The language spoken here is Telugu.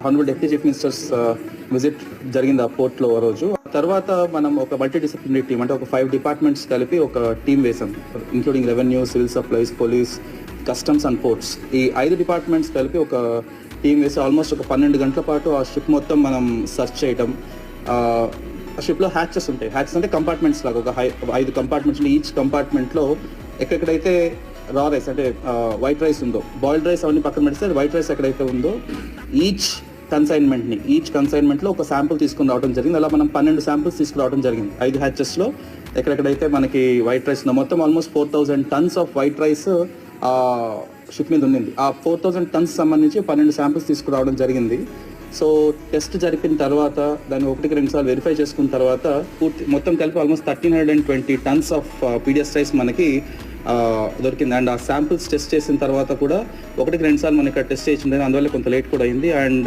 Honourable deputy chief ministers visit జరిగింది ఆ పోర్ట్లో ఆ రోజు. తర్వాత మనం ఒక మల్టీ డిసిప్లినరీ టీమ్, అంటే ఒక 5 డిపార్ట్మెంట్స్ కలిపి ఒక టీం వేసాం, including revenue, civil supplies, police, customs and ports. ఈ 5 డిపార్ట్మెంట్స్ కలిపి ఒక టీం వేసి ఆల్మోస్ట్ ఒక 12 గంటల పాటు ఆ షిప్ మొత్తం మనం సర్చ్ చేయటం. ఆ షిప్లో హ్యాచెస్ ఉంటాయి. హ్యాచెస్ అంటే కంపార్ట్మెంట్స్ లాగా, ఒక 5 కంపార్ట్మెంట్స్. ఈచ్ కంపార్ట్మెంట్లో ఎక్కడెక్కడైతే రా రైస్ అంటే వైట్ రైస్ ఉందో, బాయిల్డ్ రైస్ అవన్నీ పక్కన పెడితే వైట్ రైస్ ఎక్కడైతే ఉందో ఈచ్ కన్సైన్మెంట్లో ఒక శాంపుల్ తీసుకుని రావడం జరిగింది. అలా మనం 12 శాంపుల్స్ తీసుకురావడం జరిగింది 5 హ్యాచెస్లో. ఎక్కడెక్కడైతే మనకి వైట్ రైస్ ఉందో మొత్తం almost 4000 tons off white rice ship మీద ఉండింది. ఆ 4000 tons సంబంధించి 12 శాంపుల్స్ తీసుకురావడం జరిగింది. సో టెస్ట్ జరిపిన తర్వాత దాన్ని 1-2 సార్లు వెరిఫై చేసుకున్న తర్వాత మొత్తం కలిపి almost 1320 tons of PDS rice మనకి దొరికింది. అండ్ ఆ శాంపిల్స్ టెస్ట్ చేసిన తర్వాత కూడా 1-2 సార్లు మనకి టెస్ట్ చేసి ఉండేది, అందువల్ల కొంత లేట్ కూడా అయింది. అండ్